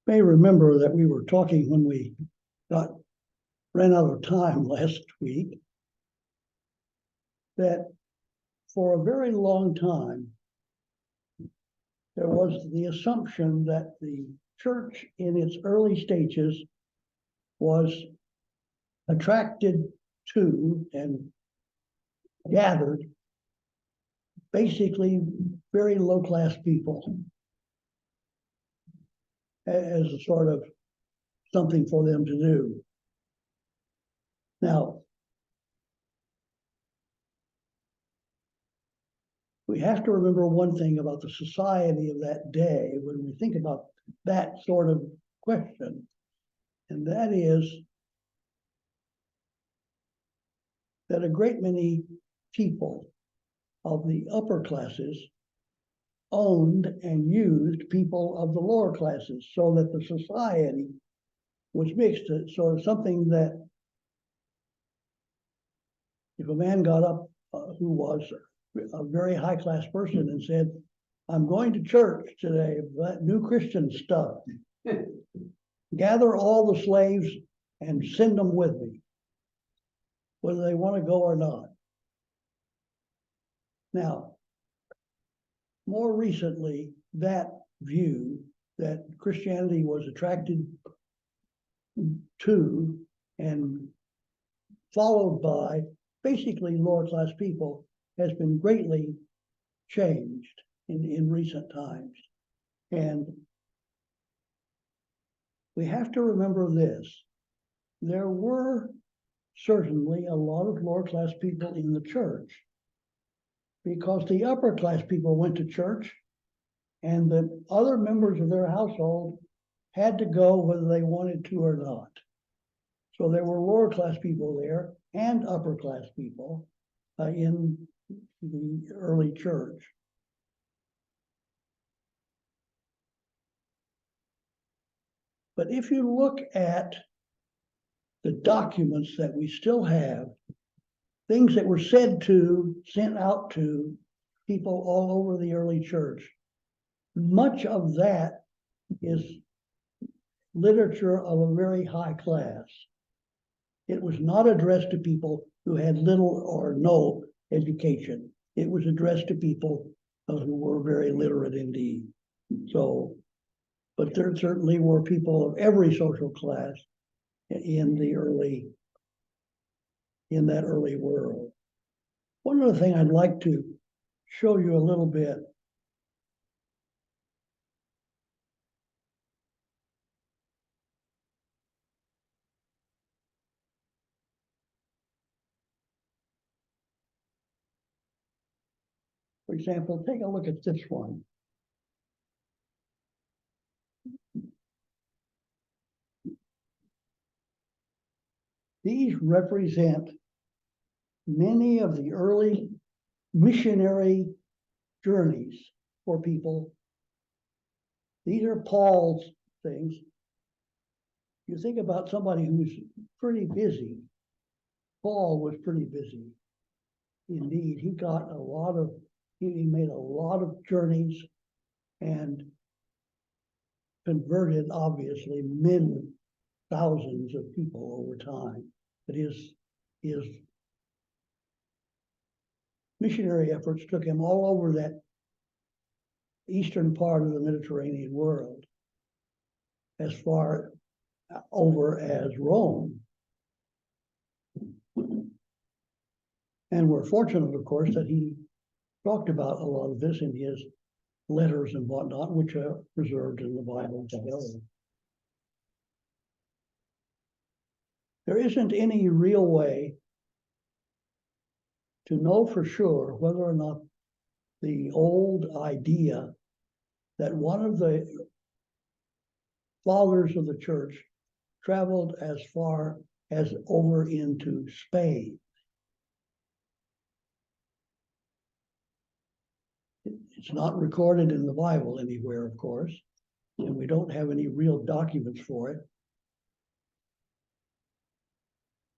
may remember that we were talking when we ran out of time last week, that for a very long time, there was the assumption that the church in its early stages was attracted to and gathered basically very low-class people as a sort of something for them to do. Now, we have to remember one thing about the society of that day when we think about that sort of question, and that is that a great many people of the upper classes owned and used people of the lower classes, so that the society was mixed. So something that if a man got up who was a very high class person and said, "I'm going to church today, that new Christian stuff, gather all the slaves and send them with me, whether they want to go or not." Now, more recently, that view that Christianity was attracted to and followed by basically lower class people has been greatly changed in recent times. And we have to remember this. There were certainly a lot of lower class people in the church, because the upper class people went to church and the other members of their household had to go whether they wanted to or not. So there were lower class people there and upper class people in the early church. But if you look at the documents that we still have, things that were sent out to people all over the early church, much of that is literature of a very high class. It was not addressed to people who had little or no education. It was addressed to people who were very literate indeed. So, but there certainly were people of every social class in that early world. One other thing I'd like to show you a little bit. For example, take a look at this one. These represent many of the early missionary journeys for people. These are Paul's things. You think about somebody who's pretty busy. Paul was pretty busy. Indeed, he made a lot of journeys and converted, obviously, many thousands of people over time. But his missionary efforts took him all over that eastern part of the Mediterranean world, as far over as Rome. And we're fortunate, of course, that he talked about a lot of this in his letters and whatnot, which are preserved in the Bible today. There isn't any real way to know for sure whether or not the old idea that one of the fathers of the church traveled as far as over into Spain. It's not recorded in the Bible anywhere, of course, and we don't have any real documents for it.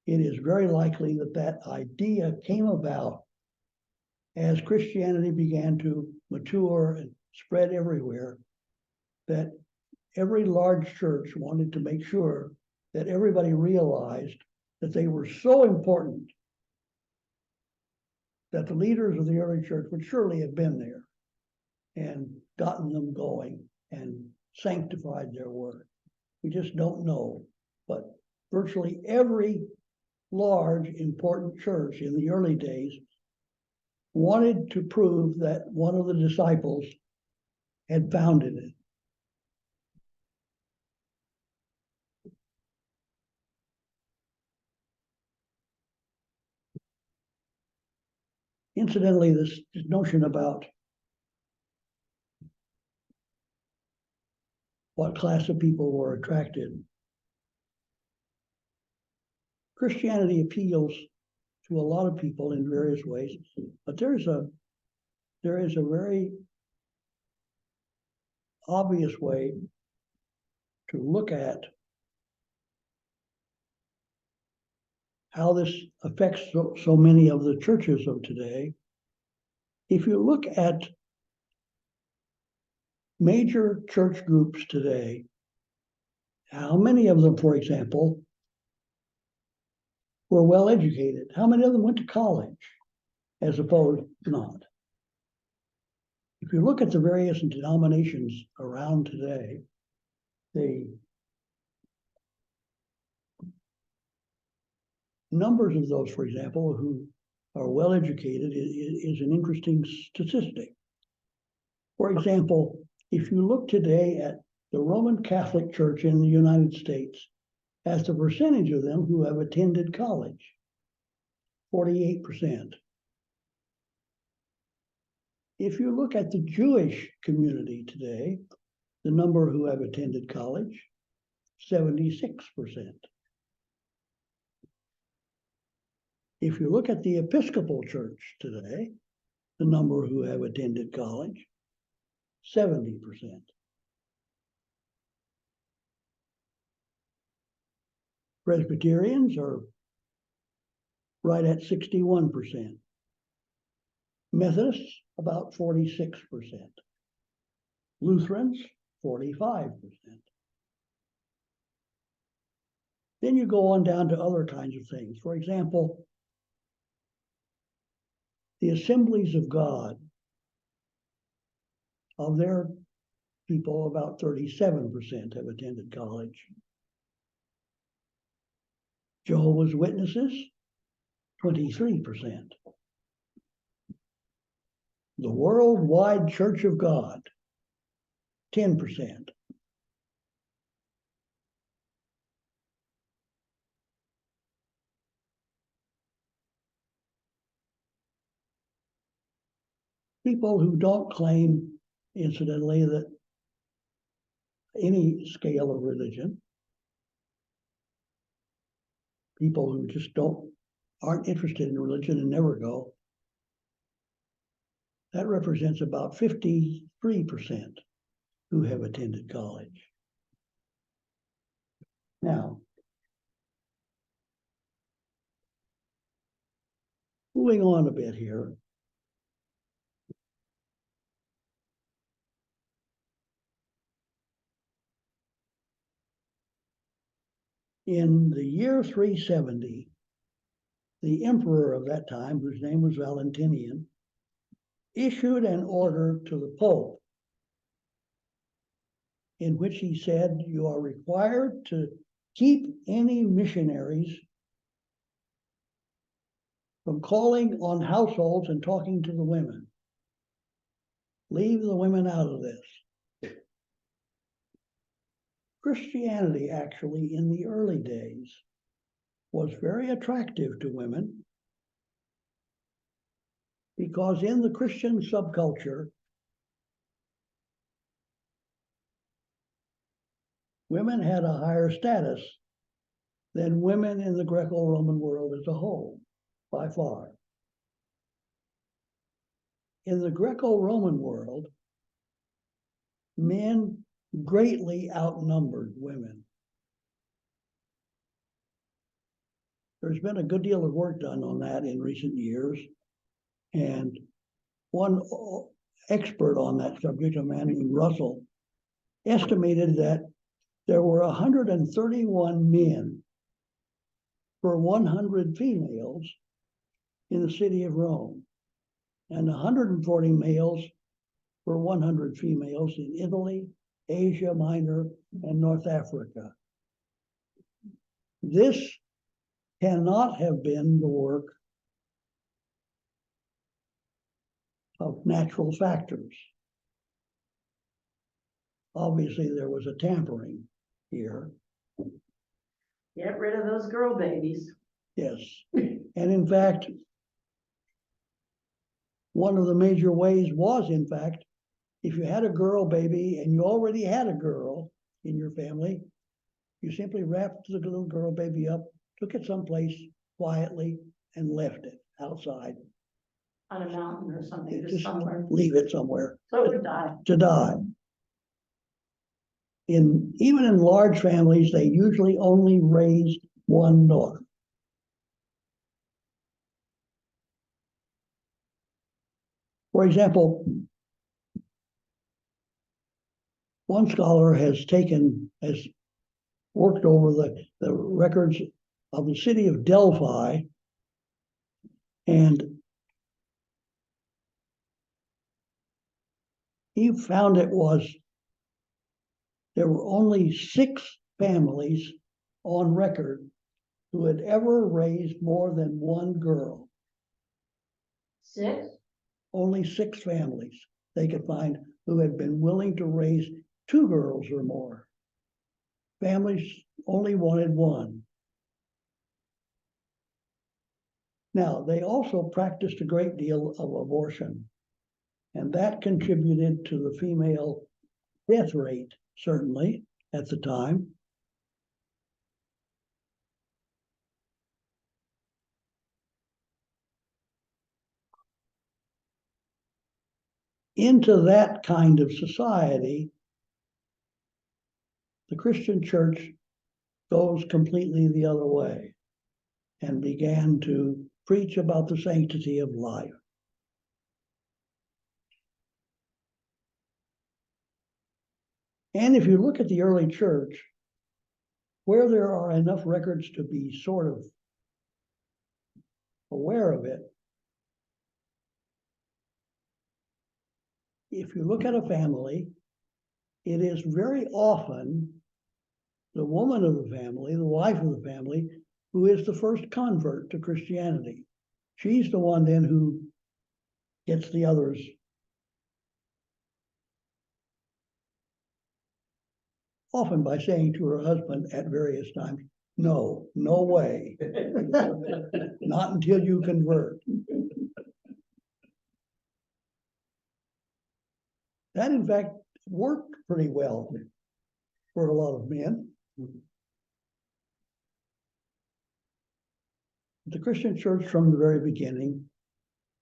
It is very likely that that idea came about as Christianity began to mature and spread everywhere, that every large church wanted to make sure that everybody realized that they were so important that the leaders of the early church would surely have been there and gotten them going and sanctified their work. We just don't know. But virtually every large, important church in the early days wanted to prove that one of the disciples had founded it. Incidentally, this notion about what class of people were attracted. Christianity appeals to a lot of people in various ways, but there is a very obvious way to look at how this affects so many of the churches of today. If you look at major church groups today, how many of them, for example, were well educated? How many of them went to college as opposed to not? If you look at the various denominations around today, the numbers of those, for example, who are well educated is an interesting statistic. For example, if you look today at the Roman Catholic Church in the United States, as the percentage of them who have attended college, 48%. If you look at the Jewish community today, the number who have attended college, 76%. If you look at the Episcopal Church today, the number who have attended college, 70%. Presbyterians are right at 61%. Methodists, about 46%. Lutherans, 45%. Then you go on down to other kinds of things. For example, the Assemblies of God, of their people, about 37% have attended college. Jehovah's Witnesses, 23%. The Worldwide Church of God, 10%. People who don't claim, incidentally, that any scale of religion, people who just aren't interested in religion and never go, that represents about 53% who have attended college. Now, moving on a bit here. In the year 370, the emperor of that time, whose name was Valentinian, issued an order to the Pope in which he said, you are required to keep any missionaries from calling on households and talking to the women. Leave the women out of this. Christianity, actually, in the early days, was very attractive to women because in the Christian subculture, women had a higher status than women in the Greco-Roman world as a whole, by far. In the Greco-Roman world, men greatly outnumbered women. There's been a good deal of work done on that in recent years. And one expert on that subject, a man named Russell, estimated that there were 131 men per 100 females in the city of Rome, and 140 males per 100 females in Italy, Asia Minor, and North Africa. This cannot have been the work of natural factors. Obviously, there was a tampering here. Get rid of those girl babies. Yes. And in fact, one of the major ways was, in fact, if you had a girl baby and you already had a girl in your family, you simply wrapped the little girl baby up, took it someplace quietly, and left it outside. On a mountain or something, Just somewhere. leave it somewhere. So it would die. To die. Even in large families, they usually only raised one daughter. For example, one scholar has worked over the records of the city of Delphi, and he found there were only 6 families on record who had ever raised more than one girl. 6? Only 6 families they could find who had been willing to raise 2 girls or more. Families only wanted one. Now, they also practiced a great deal of abortion, and that contributed to the female death rate, certainly, at the time. Into that kind of society, the Christian church goes completely the other way and began to preach about the sanctity of life. And if you look at the early church, where there are enough records to be sort of aware of it, if you look at a family, it is very often the woman of the family, the wife of the family, who is the first convert to Christianity. She's the one then who gets the others. Often by saying to her husband at various times, no way. Not until you convert. That, in fact, worked pretty well for a lot of men. The Christian church from the very beginning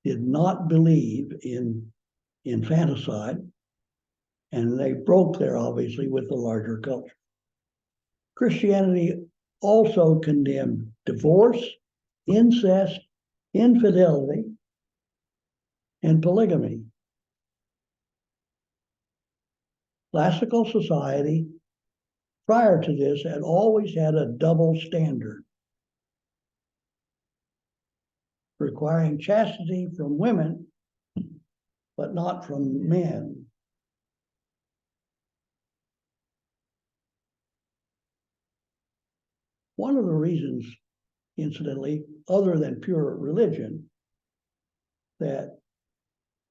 did not believe in infanticide, and they broke there, obviously, with the larger culture. Christianity also condemned divorce, incest, infidelity, and polygamy. Classical society, prior to this, had always had a double standard, requiring chastity from women, but not from men. One of the reasons, incidentally, other than pure religion, that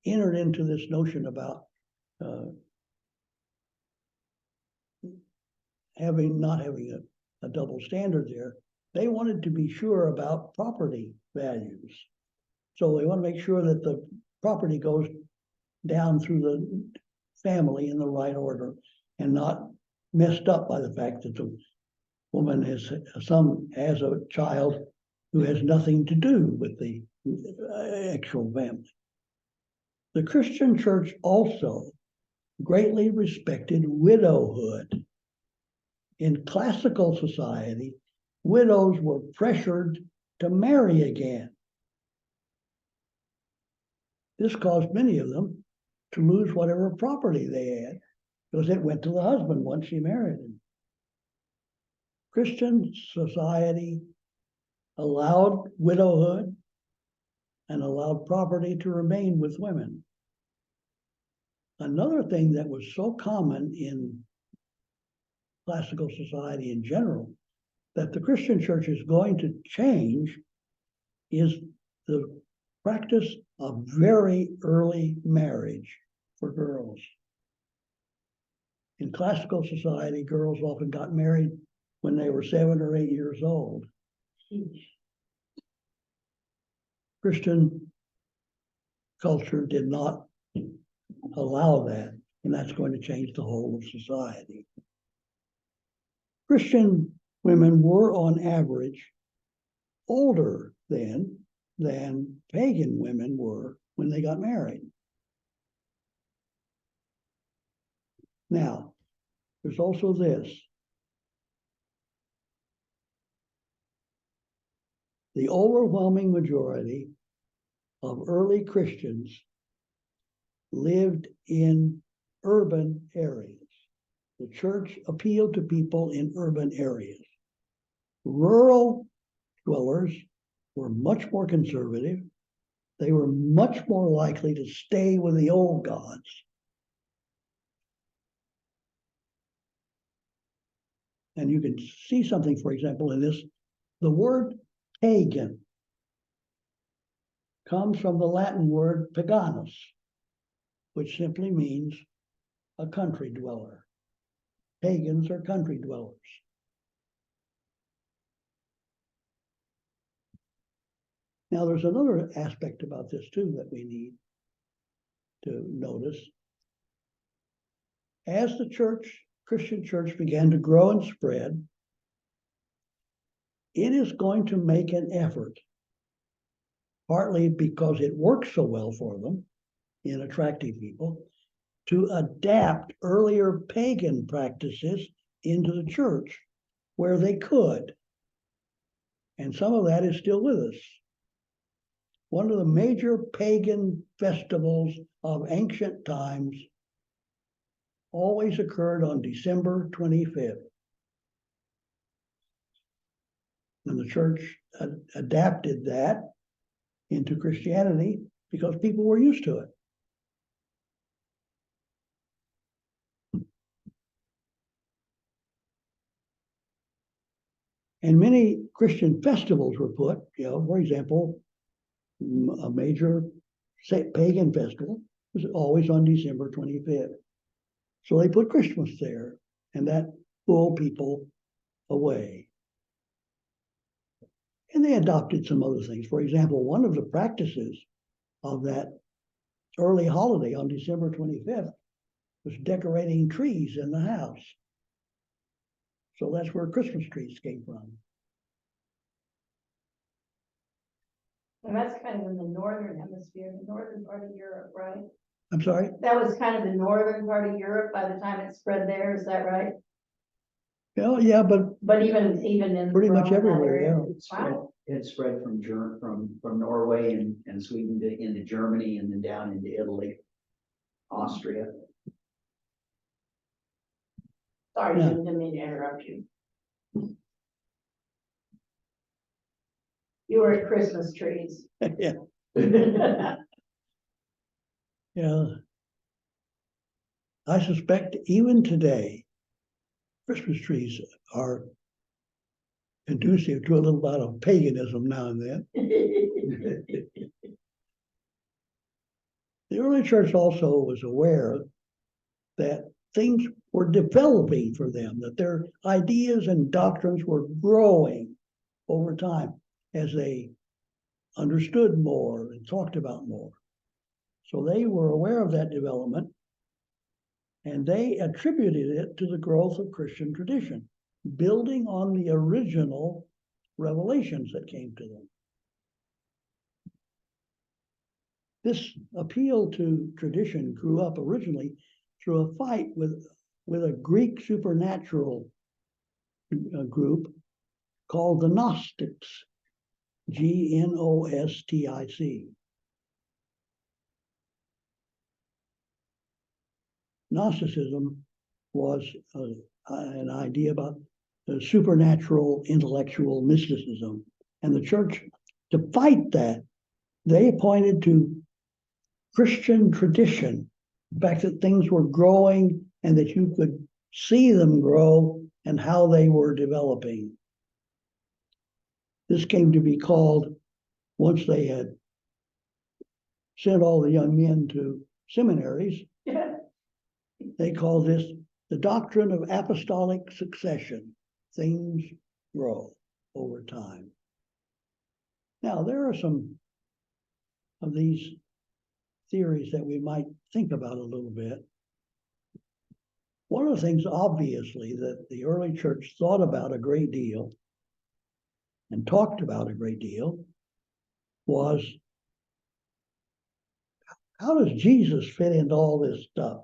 entered into this notion about not having a double standard there, they wanted to be sure about property values. So they want to make sure that the property goes down through the family in the right order and not messed up by the fact that the woman has a child who has nothing to do with the actual family. The Christian church also greatly respected widowhood. In classical society, widows were pressured to marry again. This caused many of them to lose whatever property they had because it went to the husband once she married him. Christian society allowed widowhood and allowed property to remain with women. Another thing that was so common in classical society in general that the Christian church is going to change is the practice of very early marriage for girls. In classical society, girls often got married when they were 7 or 8 years old. Christian culture did not allow that, and that's going to change the whole of society. Christian women were on average older then than pagan women were when they got married. Now, there's also this. The overwhelming majority of early Christians lived in urban areas. The church appealed to people in urban areas. Rural dwellers were much more conservative. They were much more likely to stay with the old gods. And you can see something, for example, in this. The word pagan comes from the Latin word paganus, which simply means a country dweller. Pagans are country dwellers. Now, there's another aspect about this too that we need to notice. As the church, Christian church, began to grow and spread, it is going to make an effort, partly because it works so well for them in attracting people, to adapt earlier pagan practices into the church where they could. And some of that is still with us. One of the major pagan festivals of ancient times always occurred on December 25th. And the church adapted that into Christianity because people were used to it. And many Christian festivals were put, for example, a major pagan festival was always on December 25th. So they put Christmas there, and that pulled people away. And they adopted some other things. For example, one of the practices of that early holiday on December 25th was decorating trees in the house. So that's where Christmas trees came from. And that's kind of in the northern hemisphere, the northern part of Europe, right? I'm sorry? That was kind of the northern part of Europe by the time it spread there, is that right? Well, yeah, but even in pretty much Rome, that everywhere, area. yeah. Wow. It spread from Norway and Sweden into Germany and then down into Italy, Austria. Sorry, Yeah. Jim, didn't mean to interrupt you. You were at Christmas trees. Yeah. Yeah. I suspect even today, Christmas trees are conducive to a little bit of paganism now and then. The early church also was aware that things were developing for them, that their ideas and doctrines were growing over time as they understood more and talked about more. So they were aware of that development, and they attributed it to the growth of Christian tradition, building on the original revelations that came to them. This appeal to tradition grew up originally through a fight with a Greek supernatural group called the Gnostics, Gnostic. Gnosticism was an idea about supernatural intellectual mysticism. And the church, to fight that, they pointed to Christian tradition, the fact that things were growing and that you could see them grow and how they were developing. This came to be called, once they had sent all the young men to seminaries, they called this the doctrine of apostolic succession. Things grow over time. Now, there are some of these theories that we might think about a little bit. One of the things, obviously, that the early church thought about a great deal and talked about a great deal was, how does Jesus fit into all this stuff?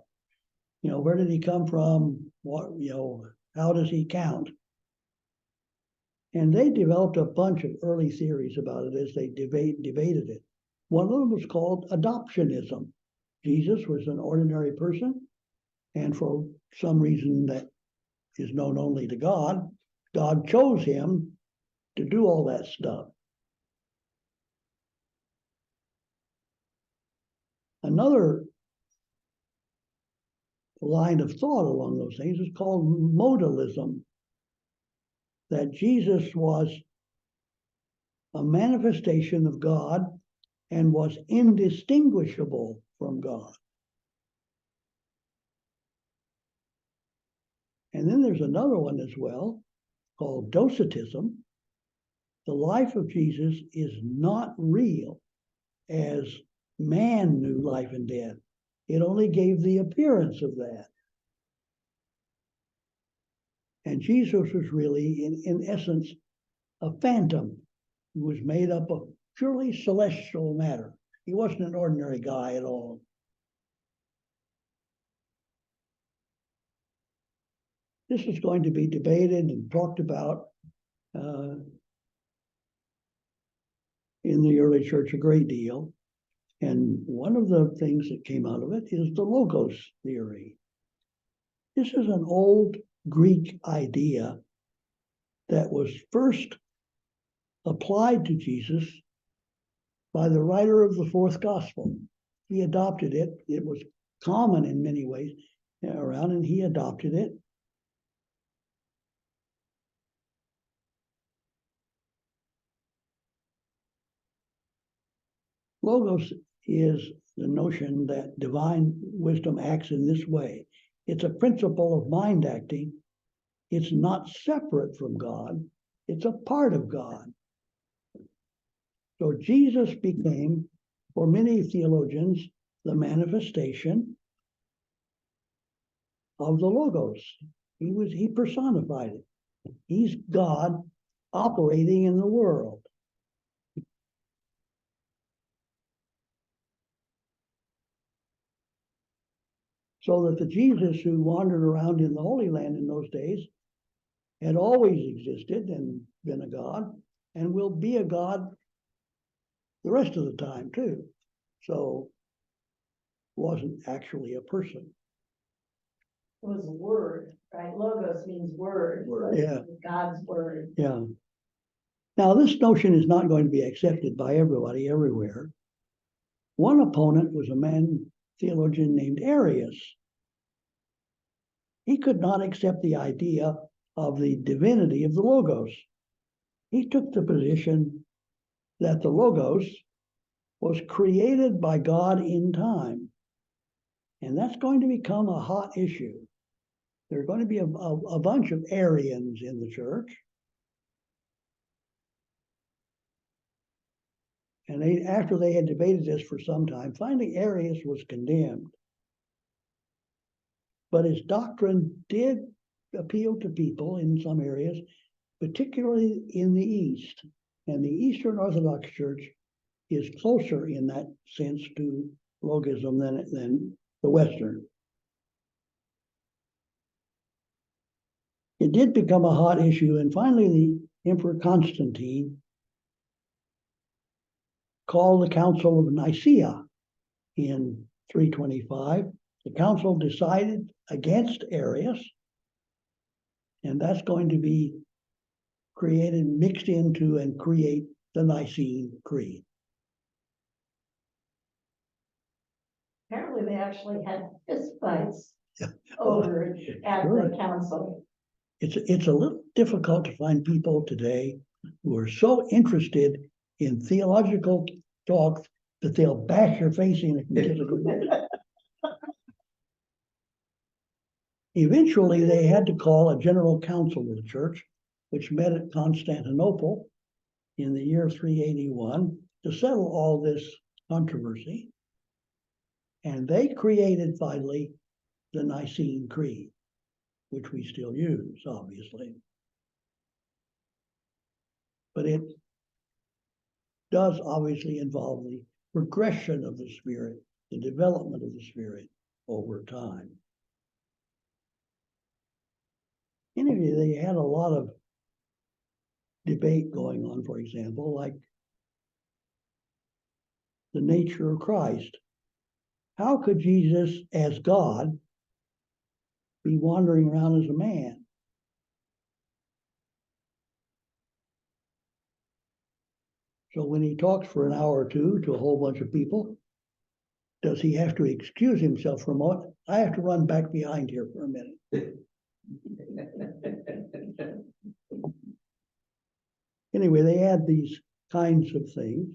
You know, where did he come from? What, you know, how does he count? And they developed a bunch of early theories about it as they debated it. One of them was called adoptionism. Jesus was an ordinary person, and for some reason that is known only to God, God chose him to do all that stuff. Another line of thought along those things is called modalism, that Jesus was a manifestation of God and was indistinguishable from God. And then there's another one as well called docetism. The life of Jesus is not real as man knew life and death. It only gave the appearance of that. And Jesus was really, in essence, a phantom who was made up of purely celestial matter. He wasn't an ordinary guy at all. This is going to be debated and talked about in the early church a great deal. And one of the things that came out of it is the Logos theory. This is an old Greek idea that was first applied to Jesus by the writer of the fourth gospel. He adopted it. It was common in many ways around, and he adopted it. Logos is the notion that divine wisdom acts in this way. It's a principle of mind acting. It's not separate from God. It's a part of God. So Jesus became, for many theologians, the manifestation of the Logos. He personified it. He's God operating in the world. So that the Jesus who wandered around in the Holy Land in those days had always existed and been a God, and will be a God the rest of the time too. So wasn't actually a person. It was a word, right? Logos means word. Word. Yeah. God's word. Yeah. Now, this notion is not going to be accepted by everybody everywhere. One opponent was a man, theologian named Arius. He could not accept the idea of the divinity of the Logos. He took the position that the Logos was created by God in time. And that's going to become a hot issue. There are going to be a bunch of Arians in the church. And after they had debated this for some time, finally Arius was condemned. But his doctrine did appeal to people in some areas, particularly in the East. And the Eastern Orthodox Church is closer in that sense to logism than the Western. It did become a hot issue, and finally the Emperor Constantine called the Council of Nicaea in 325. The council decided against Arius, And that's going to be created, mixed into, and create the Nicene Creed. Apparently they actually had fistfights Yeah. over it at Sure. the council. It's a little difficult to find people today who are so interested in theological talk that they'll bash your face in if you disagree. Eventually, they had to call a general council of the church, which met at Constantinople in the year 381 to settle all this controversy. And they created finally the Nicene Creed, which we still use, obviously. But it does obviously involve the progression of the Spirit, the development of the Spirit over time. Anyway, they had a lot of debate going on, for example, like the nature of Christ. How could Jesus, as God, be wandering around as a man? So when he talks for an hour or two to a whole bunch of people, does he have to excuse himself for a moment? I have to run back behind here for a minute. Anyway, they had these kinds of things,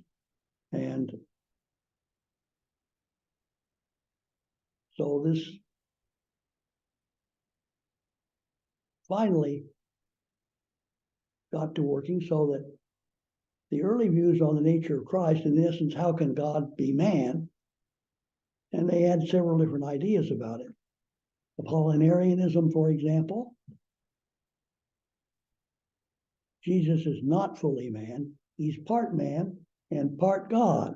and so this finally got to working so that the early views on the nature of Christ, in essence, how can God be man? And they had several different ideas about it. Apollinarianism, for example. Jesus is not fully man. He's part man and part God.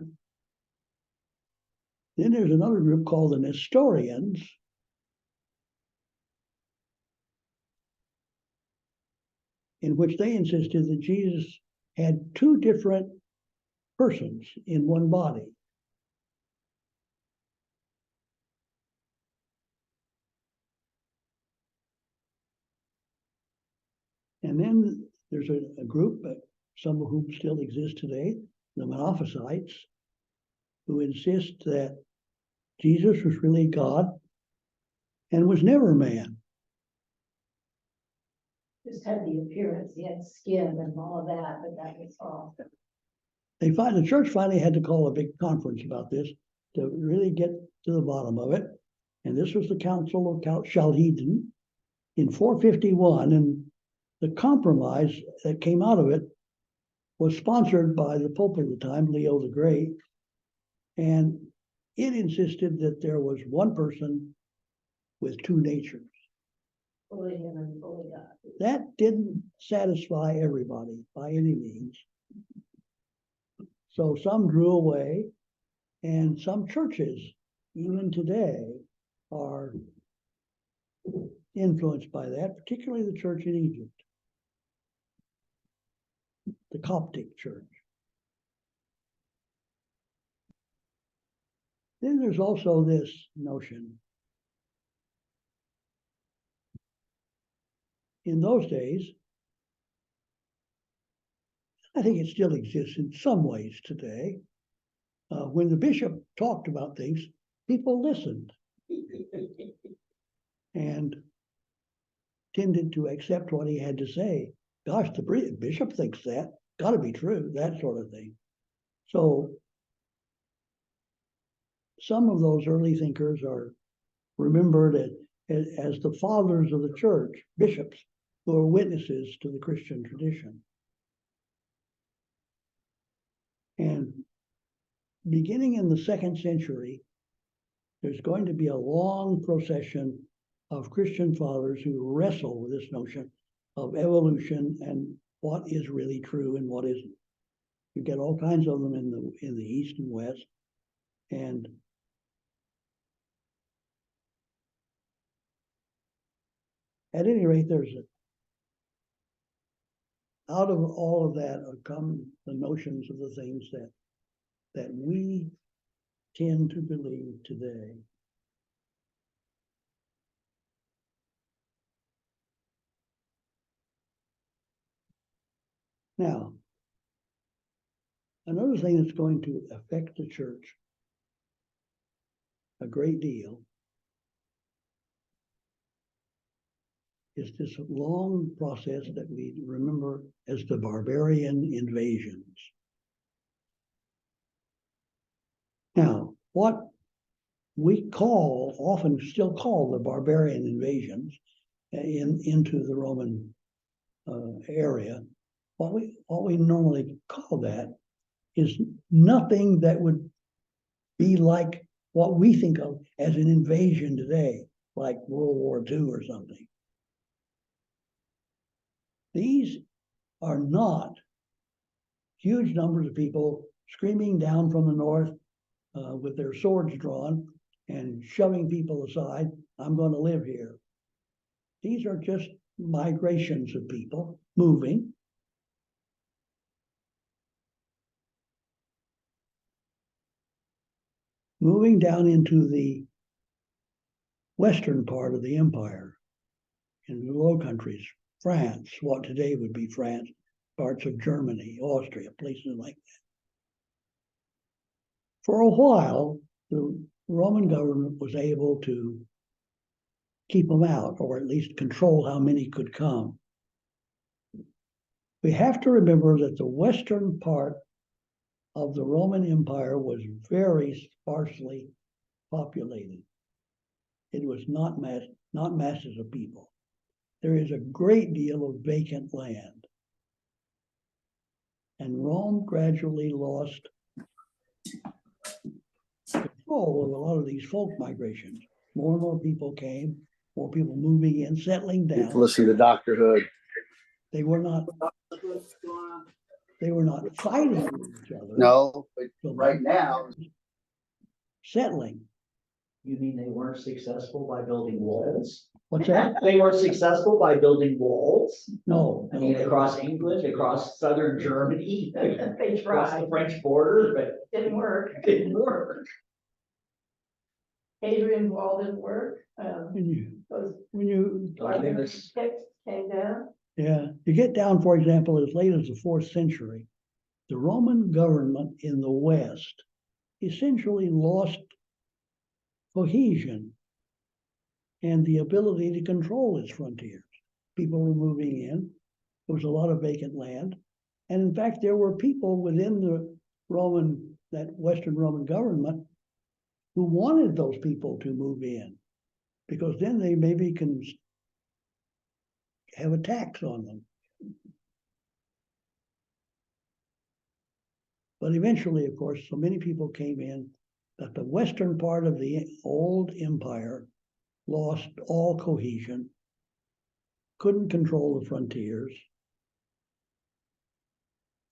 Then there's another group called the Nestorians, in which they insisted that Jesus had two different persons in one body. And then there's a group, some of whom still exist today, the Monophysites, who insist that Jesus was really God and was never man. Just had the appearance, he had skin and all of that, but that was all. The church finally had to call a big conference about this to really get to the bottom of it. And this was the Council of Chalcedon in 451. And the compromise that came out of it was sponsored by the Pope of the time, Leo the Great. And it insisted that there was one person with two natures. Fully human and fully God. That didn't satisfy everybody by any means. So some drew away, and some churches, even today, are influenced by that, particularly the church in Egypt, the Coptic church. Then there's also this notion. In those days, I think it still exists in some ways today. When the bishop talked about things, people listened and tended to accept what he had to say. Gosh, the bishop thinks that, got to be true, that sort of thing. So some of those early thinkers are remembered as the fathers of the church, bishops, who are witnesses to the Christian tradition. And beginning in the 2nd century, there's going to be a long procession of Christian fathers who wrestle with this notion of evolution and what is really true and what isn't. You get all kinds of them in the East and West. And at any rate, out of all of that come the notions of the things that we tend to believe today. Now, another thing that's going to affect the church a great deal is this long process that we remember as the barbarian invasions. Now, what we often still call the barbarian invasions into the Roman area, what we normally call that is nothing that would be like what we think of as an invasion today, like World War II or something. These are not huge numbers of people screaming down from the north with their swords drawn and shoving people aside. I'm going to live here. These are just migrations of people moving. Moving down into the western part of the empire, in the Low Countries, France, what today would be France, parts of Germany, Austria, places like that. For a while, the Roman government was able to keep them out, or at least control how many could come. We have to remember that the western part of the Roman Empire was very sparsely populated. It was not masses of people. There is a great deal of vacant land. And Rome gradually lost control of a lot of these folk migrations. More and more people came, more people moving in, settling down. Listen to Dr. Hood. They were not fighting each other. No, but So right now, settling. You mean they weren't successful by building walls? What's that? They were successful by building walls. No. I mean, across England, across southern Germany, They across the tried, French border, but didn't work. it didn't work. Hadrian's Wall didn't work. Those There's- Picts came down. Yeah, you get down, for example, as late as the 4th century, the Roman government in the West essentially lost cohesion and the ability to control its frontiers. People were moving in. There was a lot of vacant land. And in fact, there were people within that Western Roman government who wanted those people to move in, because then they maybe can have a tax on them. But eventually, of course, so many people came in that the western part of the old empire lost all cohesion, couldn't control the frontiers,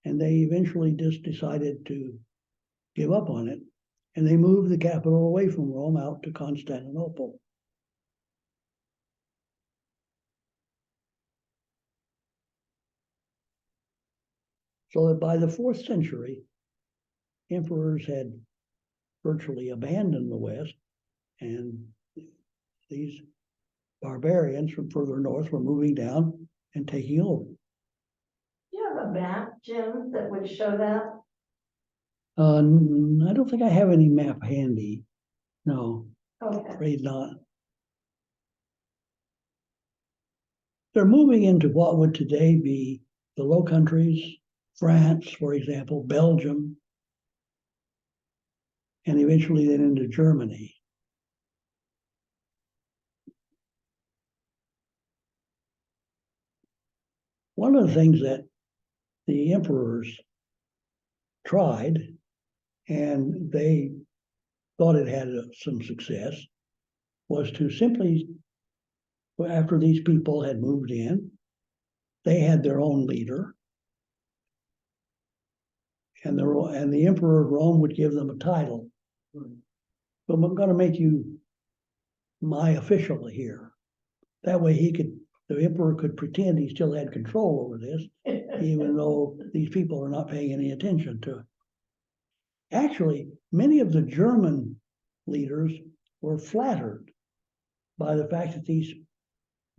and they eventually just decided to give up on it, and they moved the capital away from Rome out to Constantinople. So that by the 4th century, emperors had virtually abandoned the West, and these barbarians from further north were moving down and taking over. Do you have a map, Jim, that would show that? I don't think I have any map handy. No, Okay. afraid not. They're moving into what would today be the Low Countries, France, for example, Belgium, and eventually then into Germany. One of the things that the emperors tried, and they thought it had some success, was to simply, after these people had moved in, they had their own leader, and the emperor of Rome would give them a title. But I'm going to make you my official here. That way the emperor could pretend he still had control over this, even though these people are not paying any attention to it. Actually, many of the German leaders were flattered by the fact that these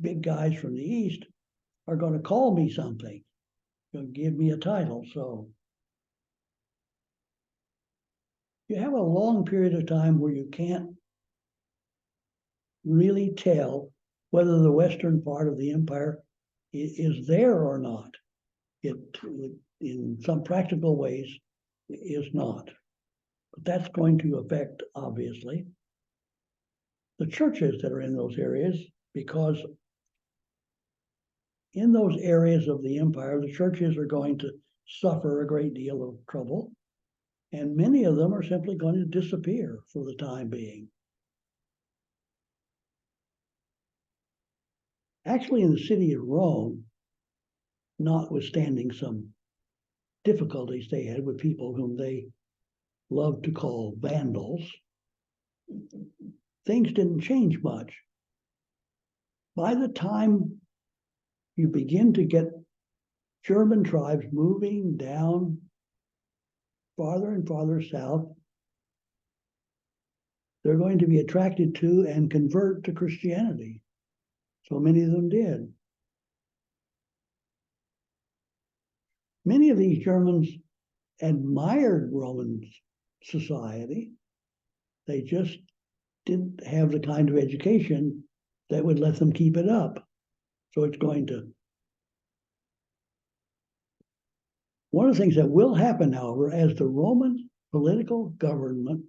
big guys from the East are going to call me something. give me a title. So you have a long period of time where you can't really tell whether the western part of the empire is there or not. It, in some practical ways, is not. But that's going to affect, obviously, the churches that are in those areas, because in those areas of the empire, the churches are going to suffer a great deal of trouble, and many of them are simply going to disappear for the time being. Actually, in the city of Rome, notwithstanding some difficulties they had with people whom they loved to call vandals, things didn't change much. By the time you begin to get German tribes moving down farther and farther south, they're going to be attracted to and convert to Christianity. So many of them did. Many of these Germans admired Roman society. They just didn't have the kind of education that would let them keep it up. So it's going to. One of the things that will happen, however, as the Roman political government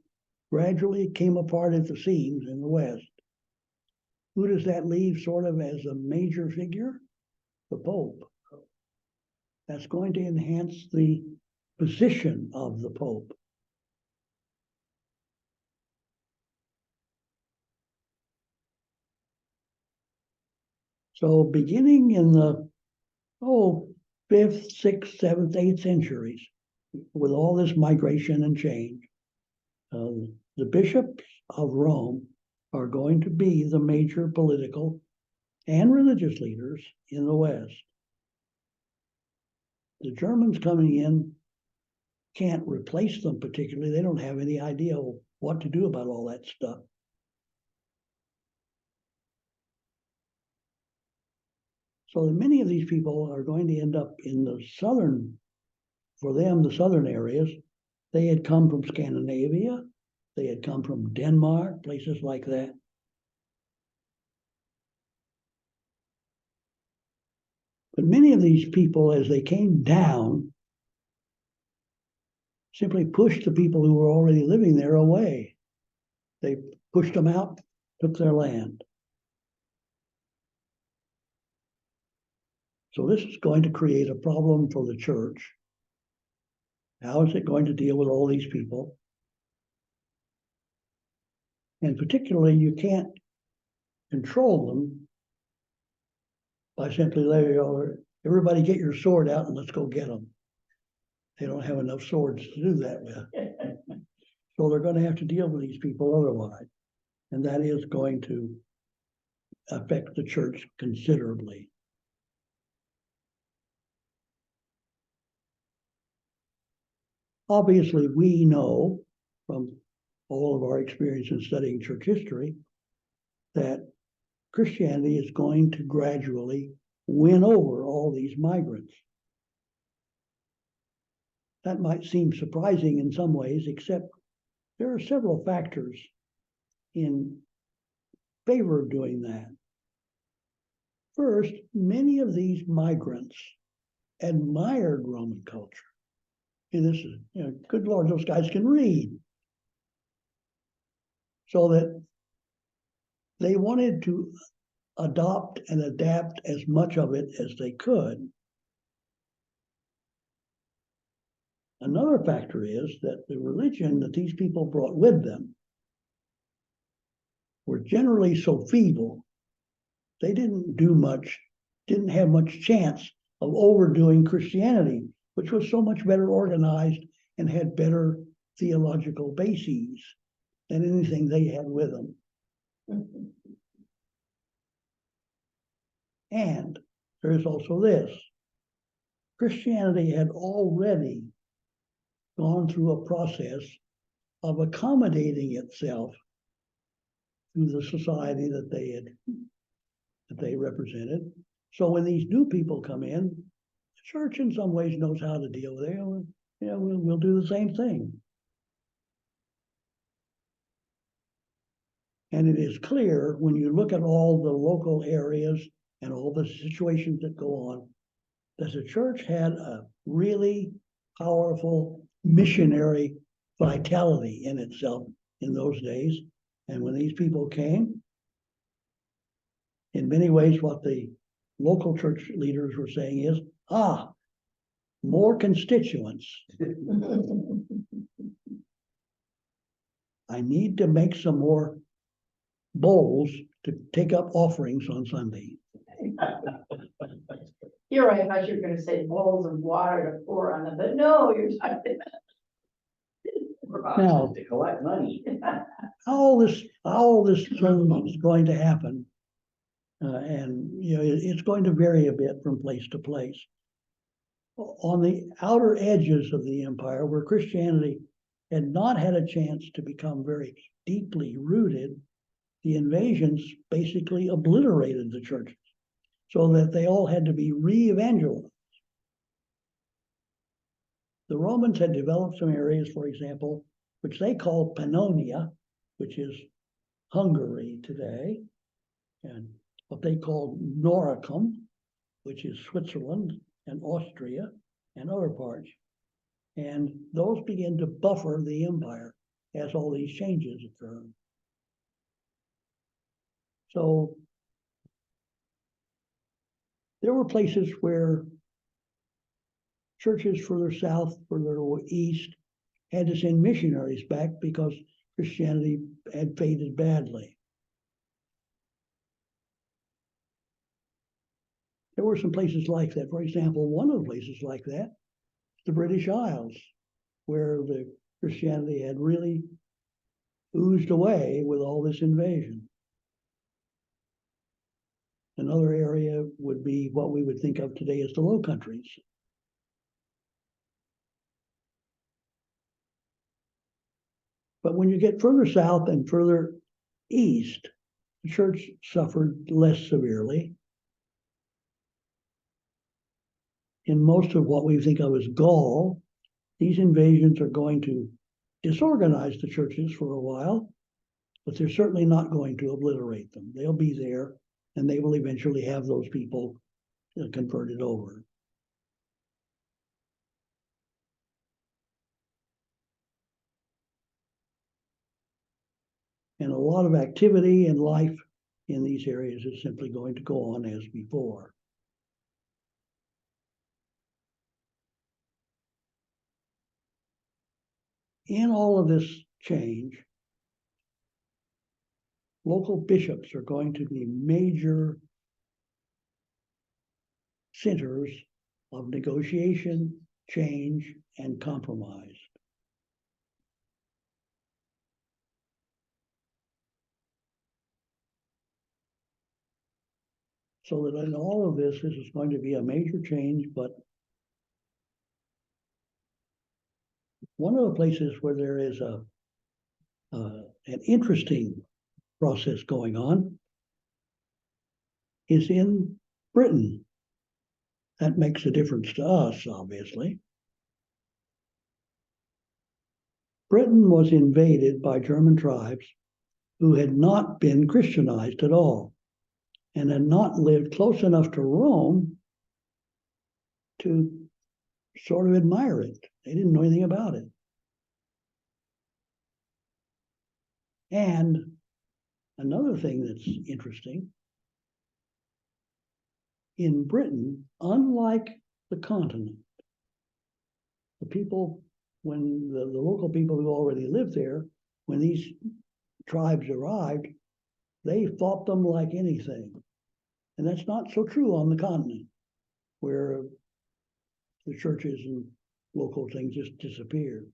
gradually came apart at the seams in the West, who does that leave sort of as a major figure? The Pope. That's going to enhance the position of the Pope. So beginning in the 5th, 6th, 7th, 8th centuries, with all this migration and change, the bishops of Rome are going to be the major political and religious leaders in the West. The Germans coming in can't replace them particularly. They don't have any idea what to do about all that stuff. So many of these people are going to end up in the southern, for them, the southern areas. They had come from Scandinavia. They had come from Denmark, places like that. But many of these people, as they came down, simply pushed the people who were already living there away. They pushed them out, took their land. So this is going to create a problem for the church. How is it going to deal with all these people? And particularly, you can't control them by simply letting everybody get your sword out and let's go get them. They don't have enough swords to do that with. So they're going to have to deal with these people otherwise. And that is going to affect the church considerably. Obviously, we know from all of our experience in studying church history that Christianity is going to gradually win over all these migrants. That might seem surprising in some ways, except there are several factors in favor of doing that. First, many of these migrants admired Roman culture. And this is, good Lord, those guys can read. So that they wanted to adopt and adapt as much of it as they could. Another factor is that the religion that these people brought with them were generally so feeble, they didn't do much, didn't have much chance of overdoing Christianity, which was so much better organized and had better theological bases than anything they had with them. And there is also this. Christianity had already gone through a process of accommodating itself to the society that they represented. So when these new people come in, the Church in some ways knows how to deal with it. Yeah, we'll do the same thing. And it is clear when you look at all the local areas and all the situations that go on, that the church had a really powerful missionary vitality in itself in those days. And when these people came, in many ways, what the local church leaders were saying is, more constituents. I need to make some more bowls to take up offerings on Sunday. You're right, I thought you were gonna say bowls of water to pour on them, but no, you're talking Now, To collect money. how all this thing is going to happen, and it's going to vary a bit from place to place. On the outer edges of the empire, where Christianity had not had a chance to become very deeply rooted, the invasions basically obliterated the churches, so that they all had to be re-evangelized. The Romans had developed some areas, for example, which they called Pannonia, which is Hungary today, and what they called Noricum, which is Switzerland and Austria and other parts. And those began to buffer the empire as all these changes occurred. So there were places where churches further south, further east, had to send missionaries back because Christianity had faded badly. There were some places like that. For example, one of the places like that, the British Isles, where the Christianity had really oozed away with all this invasion. Another area would be what we would think of today as the Low Countries. But when you get further south and further east, the church suffered less severely. In most of what we think of as Gaul, these invasions are going to disorganize the churches for a while, but they're certainly not going to obliterate them. They'll be there, and they will eventually have those people converted over. And a lot of activity and life in these areas is simply going to go on as before. In all of this change, local bishops are going to be major centers of negotiation, change, and compromise. So that in all of this is going to be a major change, but one of the places where there is an interesting process going on is in Britain. That makes a difference to us, obviously. Britain was invaded by German tribes who had not been Christianized at all and had not lived close enough to Rome to sort of admire it. They didn't know anything about it. And another thing that's interesting, in Britain, unlike the continent, the people, when the local people who already lived there, when these tribes arrived, they fought them like anything. And that's not so true on the continent, where the churches and local things just disappeared.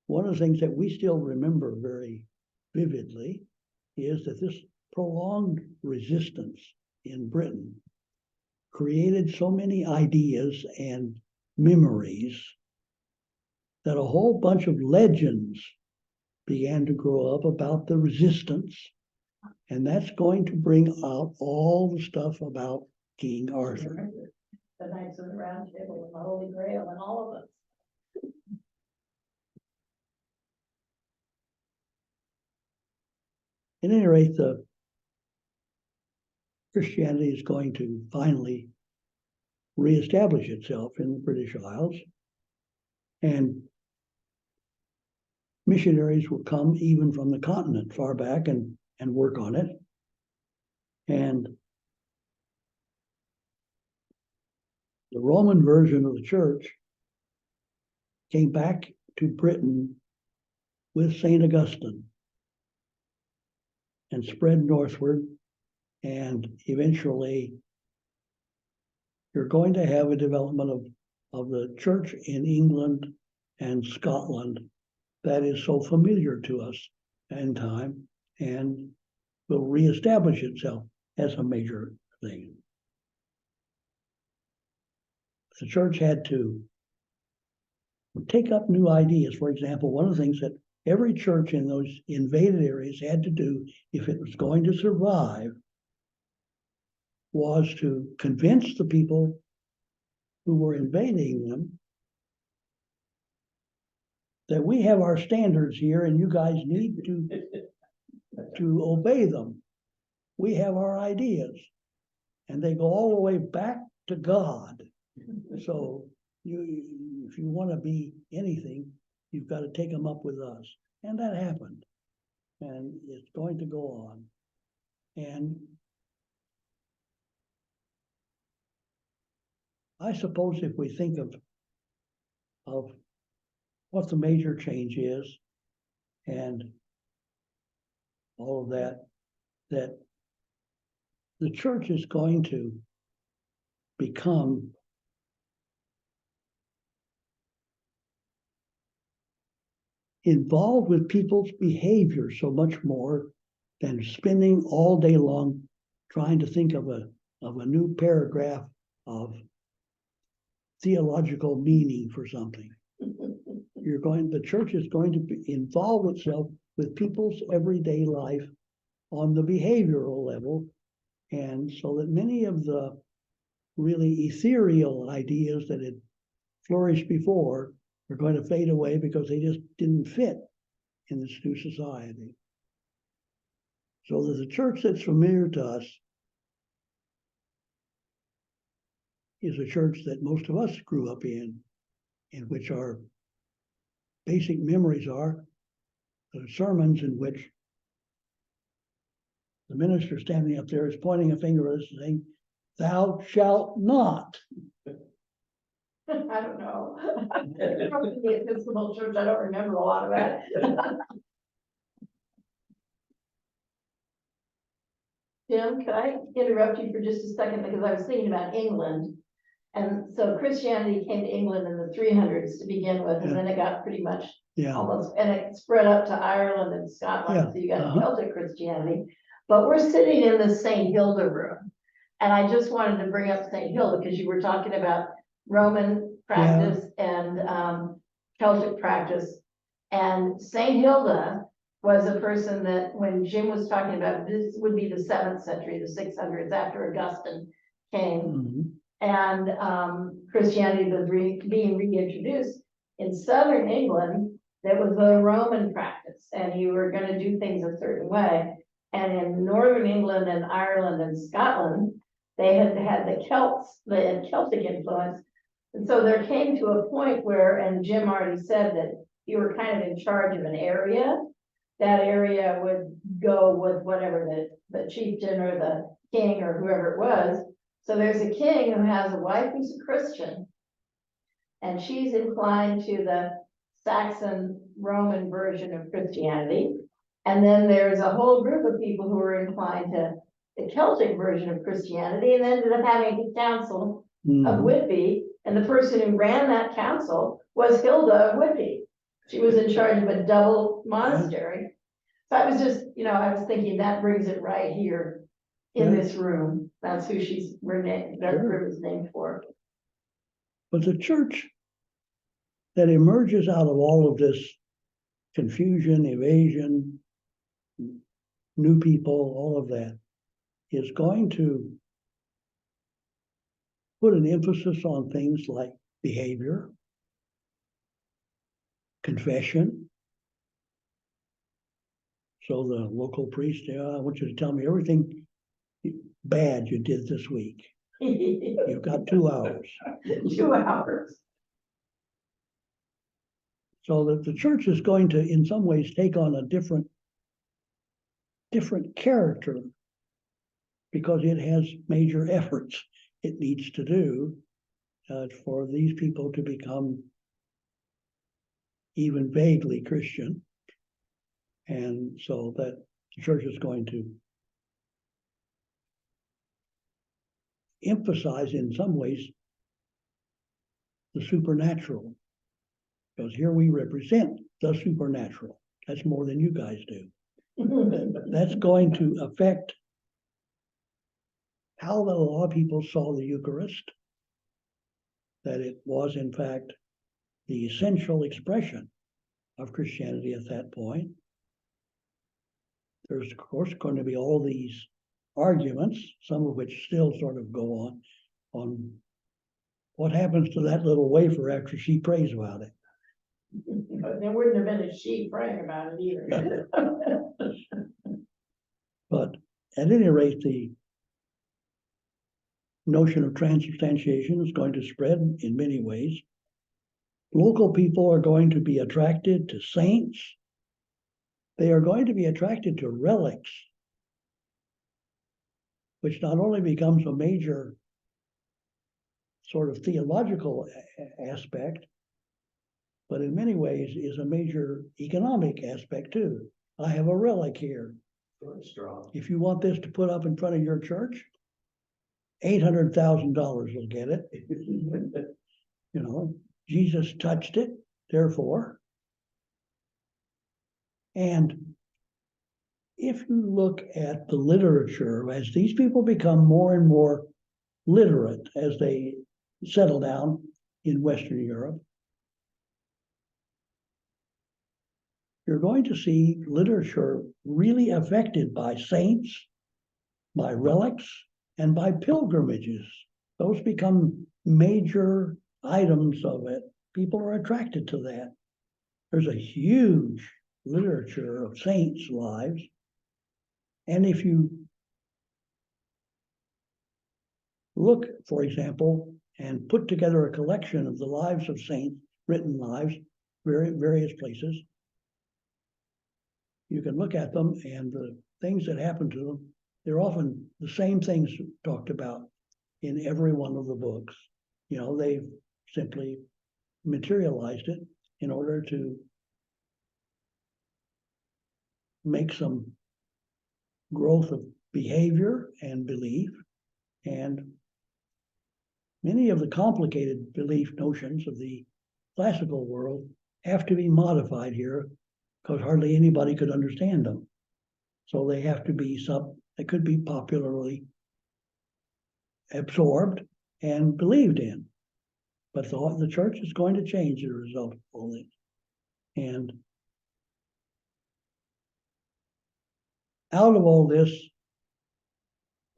One of the things that we still remember very vividly is that this prolonged resistance in Britain created so many ideas and memories that a whole bunch of legends began to grow up about the resistance And that's going to bring out all the stuff about King Arthur. The Knights of the Round Table and the Holy Grail and all of us. At any rate, the Christianity is going to finally reestablish itself in the British Isles. And missionaries will come even from the continent far back and work on it. And the Roman version of the church came back to Britain with St. Augustine and spread northward. And eventually, you're going to have a development of the church in England and Scotland that is so familiar to us in time and will reestablish itself as a major thing. The church had to take up new ideas. For example, one of the things that every church in those invaded areas had to do, if it was going to survive, was to convince the people who were invading them that we have our standards here and you guys need to obey them. We have our ideas. And they go all the way back to God. So if you want to be anything, you've got to take them up with us. And that happened. And it's going to go on. And I suppose if we think of what the major change is and all of that, that the church is going to become involved with people's behavior so much more than spending all day long trying to think of a new paragraph of theological meaning for something. The church is going to involve itself with people's everyday life on the behavioral level, and so that many of the really ethereal ideas that had flourished before are going to fade away because they just didn't fit in this new society. So there's a church that's familiar to us is a church that most of us grew up in which our basic memories are the sermons in which the minister standing up there is pointing a finger at us saying, "Thou shalt not." I don't know. From the Episcopal Church, I don't remember a lot of that. Jim, can I interrupt you for just a second because I was thinking about England. And so Christianity came to England in the 300s to begin with, and then it got pretty much almost, and it spread up to Ireland and Scotland. So you got Celtic Christianity. But we're sitting in the St. Hilda room. And I just wanted to bring up St. Hilda because you were talking about Roman practice and Celtic practice. And St. Hilda was a person that when Jim was talking about, this would be the 7th century, the 600s after Augustine came. Mm-hmm. And Christianity was being reintroduced in southern England. That was a Roman practice, and you were going to do things a certain way. And in northern England and Ireland and Scotland, they had the Celts, they had Celtic influence. And so there came to a point where, and Jim already said that you were kind of in charge of an area. That area would go with whatever the chieftain or the king or whoever it was. So there's a king who has a wife who's a Christian, and she's inclined to the Saxon Roman version of Christianity. And then there's a whole group of people who are inclined to the Celtic version of Christianity, and ended up having a council of Whitby. And the person who ran that council was Hilda of Whitby. She was in charge of a double monastery. So I was just, I was thinking that brings it right here in this room. That's who she's renamed, that room is named for. But the church that emerges out of all of this confusion, evasion, new people, all of that, is going to put an emphasis on things like behavior, confession. So the local priest, I want you to tell me everything bad you did this week. You've got 2 hours. 2 hours. So that the church is going to, in some ways, take on a different character because it has major efforts it needs to do for these people to become even vaguely Christian. And so that the church is going to emphasize in some ways the supernatural, because here we represent the supernatural. That's more than you guys do. That's going to affect how a lot of people saw the Eucharist, that it was in fact the essential expression of Christianity at that point. There's of course going to be all these arguments, some of which still sort of go on what happens to that little wafer after she prays about it. There wouldn't have been a sheep praying about it either. But at any rate, the notion of transubstantiation is going to spread in many ways. Local people are going to be attracted to saints. They are going to be attracted to relics, which not only becomes a major sort of theological aspect, but in many ways is a major economic aspect too. I have a relic here. If you want this to put up in front of your church, $800,000 will get it. You know, Jesus touched it, therefore. And if you look at the literature, as these people become more and more literate as they settle down in Western Europe, you're going to see literature really affected by saints, by relics, and by pilgrimages. Those become major items of it. People are attracted to that. There's a huge literature of saints' lives. And if you look, for example, and put together a collection of the lives of saints, written lives, various places, you can look at them and the things that happen to them, they're often the same things talked about in every one of the books. You know, they've simply materialized it in order to make some growth of behavior and belief. And many of the complicated belief notions of the classical world have to be modified here because hardly anybody could understand them. So they have to be that could be popularly absorbed and believed in. But the church is going to change as a result of all this. And out of all this,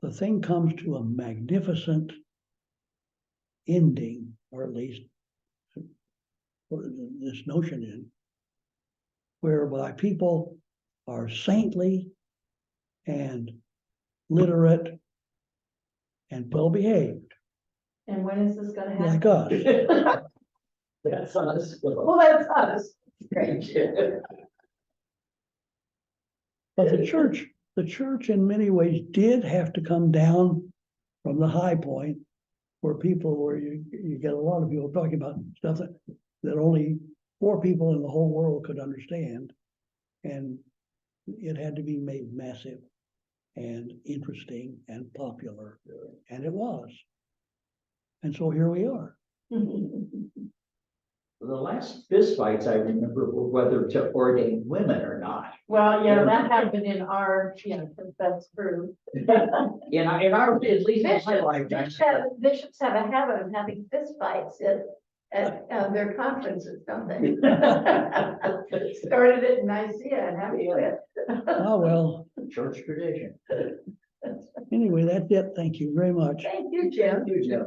the thing comes to a magnificent ending, or at least this notion in, whereby people are saintly and literate and well behaved. And when is this gonna happen? Like us. That's us. Well, that's us. Great. But the church in many ways did have to come down from the high point where you get a lot of people talking about stuff that only 4 people in the whole world could understand. And it had to be made massive and interesting and popular. And it was. And so here we are. The last fistfights I remember were whether to ordain women or not. Well, yeah, that happened in our, that's true. In our, at least in my lifetime. Bishops have a habit of having fistfights at their conferences, don't they? Started it in Nicaea and haven't quit. Oh, well, Church tradition. anyway, that's it. Thank you very much. Thank you, Jim. Thank you, Jim.